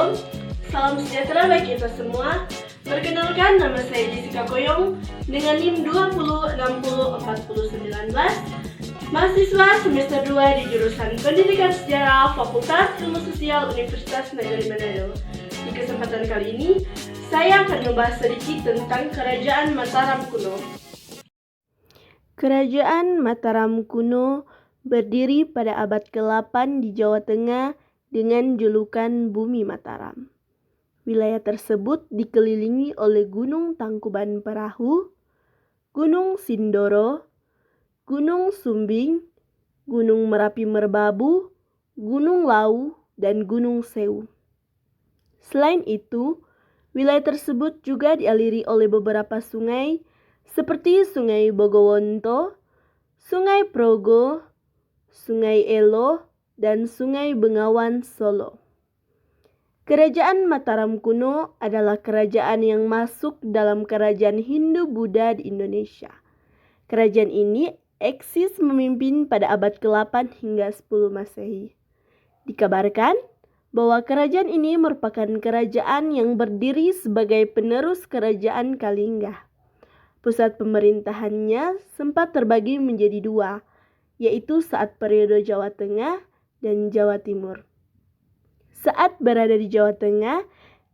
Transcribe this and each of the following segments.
Shalom, salam sejahtera bagi kita semua. Perkenalkan, nama saya Jessica Koyong dengan NIM 20604019, mahasiswa semester 2 di jurusan Pendidikan Sejarah Fakultas Ilmu Sosial Universitas Negeri Manado. Di kesempatan kali ini, saya akan membahas sedikit tentang Kerajaan Mataram kuno. Kerajaan Mataram kuno berdiri pada abad ke-8 di Jawa Tengah dengan julukan Bumi Mataram. Wilayah tersebut dikelilingi oleh Gunung Tangkuban Perahu, Gunung Sindoro, Gunung Sumbing, Gunung Merapi Merbabu, Gunung Lau, dan Gunung Sewu. Selain itu, wilayah tersebut juga dialiri oleh beberapa sungai seperti Sungai Bogowonto, Sungai Progo, Sungai Elo, dan Sungai Bengawan Solo. Kerajaan Mataram kuno adalah kerajaan yang masuk dalam kerajaan Hindu-Buddha di Indonesia. Kerajaan ini eksis memimpin pada abad ke-8 hingga 10 Masehi. Dikabarkan bahwa kerajaan ini merupakan kerajaan yang berdiri sebagai penerus kerajaan Kalingga. Pusat pemerintahannya sempat terbagi menjadi dua, yaitu saat periode Jawa Tengah dan Jawa Timur. Saat berada di Jawa Tengah,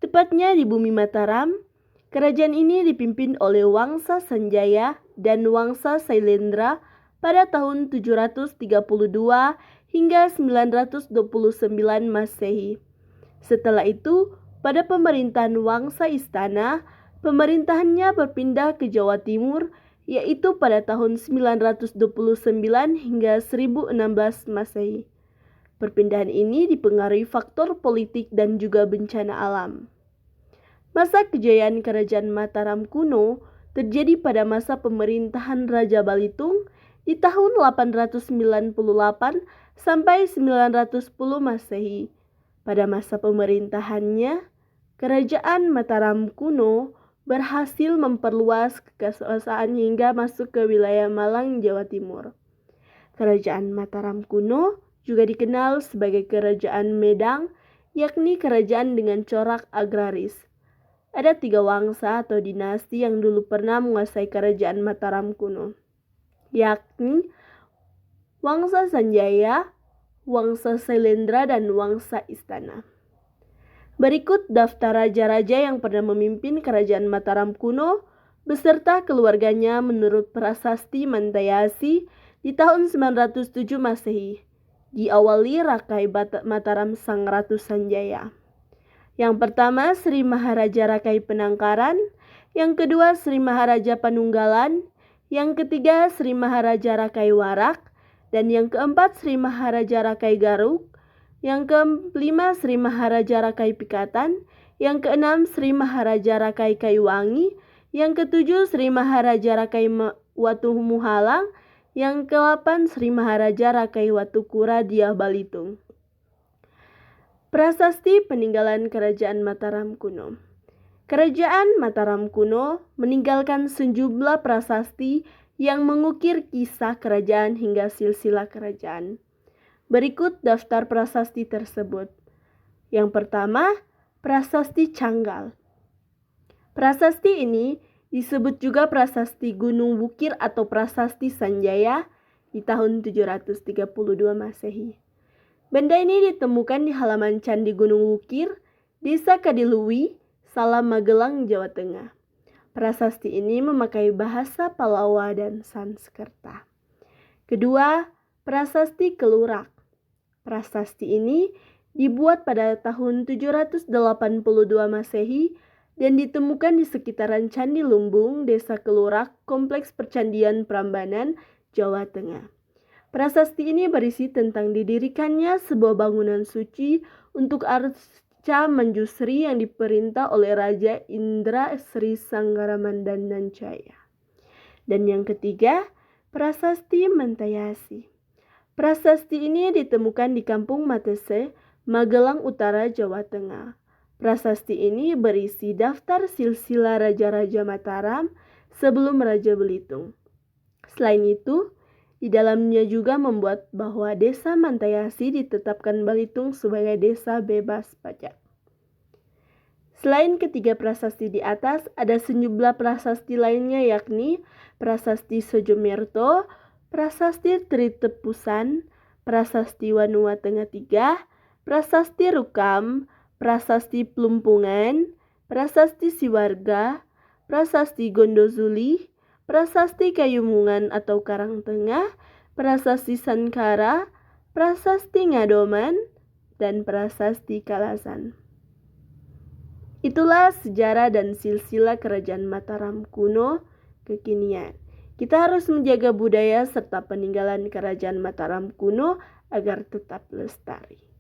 tepatnya di Bumi Mataram, kerajaan ini dipimpin oleh Wangsa Sanjaya dan Wangsa Sailendra pada tahun 732 hingga 929 Masehi. Setelah itu, pada pemerintahan Wangsa Istana, pemerintahannya berpindah ke Jawa Timur, yaitu pada tahun 929 hingga 1016 Masehi. Perpindahan ini dipengaruhi faktor politik dan juga bencana alam. Masa kejayaan Kerajaan Mataram kuno terjadi pada masa pemerintahan Raja Balitung di tahun 898 sampai 910 Masehi. Pada masa pemerintahannya, Kerajaan Mataram kuno berhasil memperluas kekuasaan hingga masuk ke wilayah Malang, Jawa Timur. Kerajaan Mataram kuno juga dikenal sebagai Kerajaan Medang, yakni kerajaan dengan corak agraris. Ada 3 wangsa atau dinasti yang dulu pernah menguasai Kerajaan Mataram kuno, yakni Wangsa Sanjaya, Wangsa Sailendra, dan Wangsa Istana. Berikut daftar raja-raja yang pernah memimpin Kerajaan Mataram kuno beserta keluarganya menurut Prasasti Mantayasi di tahun 907 Masehi. Diawali Rakai Mataram Sang Ratu Sanjaya. Yang pertama Sri Maharaja Rakai Penangkaran, yang kedua Sri Maharaja Panunggalan, yang ketiga Sri Maharaja Rakai Warak, dan yang keempat Sri Maharaja Rakai Garuk, yang kelima Sri Maharaja Rakai Pikatan, yang keenam Sri Maharaja Rakai Kayuwangi, yang ketujuh Sri Maharaja Rakai Watumuhalang, yang ke-8 Sri Maharaja Rakai Watukura Diah Balitung. Prasasti peninggalan Kerajaan Mataram kuno. Kerajaan Mataram kuno meninggalkan sejumlah prasasti yang mengukir kisah kerajaan hingga silsilah kerajaan. Berikut daftar prasasti tersebut. Yang pertama, Prasasti Canggal. Prasasti ini disebut juga Prasasti Gunung Wukir atau Prasasti Sanjaya di tahun 732 Masehi. Benda ini ditemukan di halaman Candi Gunung Wukir, Desa Kadiluwi, Salam Magelang, Jawa Tengah. Prasasti ini memakai bahasa Palawa dan Sanskerta. Kedua, Prasasti Kelurak. Prasasti ini dibuat pada tahun 782 Masehi dan ditemukan di sekitaran Candi Lumbung, Desa Kelurak, Kompleks Percandian Prambanan, Jawa Tengah. Prasasti ini berisi tentang didirikannya sebuah bangunan suci untuk arca Manjusri yang diperintah oleh Raja Indra Sri Sanggaramandancaya. Dan yang ketiga, Prasasti Mantayasi. Prasasti ini ditemukan di Kampung Matese, Magelang Utara, Jawa Tengah. Prasasti ini berisi daftar silsilah raja-raja Mataram sebelum Raja Belitung. Selain itu, di dalamnya juga membuat bahwa Desa Mantayasi ditetapkan Belitung sebagai desa bebas pajak. Selain ketiga prasasti di atas, ada sejumlah prasasti lainnya yakni Prasasti Sojomerto, Prasasti Tritepusan, Prasasti Wanua Tengah Tiga, Prasasti Rukam, Prasasti Plumpungan, Prasasti Siwarga, Prasasti Gondozuli, Prasasti Kayumungan atau Karang Tengah, Prasasti Sankara, Prasasti Ngadoman, dan Prasasti Kalasan. Itulah sejarah dan silsilah kerajaan Mataram kuno kekinian. Kita harus menjaga budaya serta peninggalan kerajaan Mataram kuno agar tetap lestari.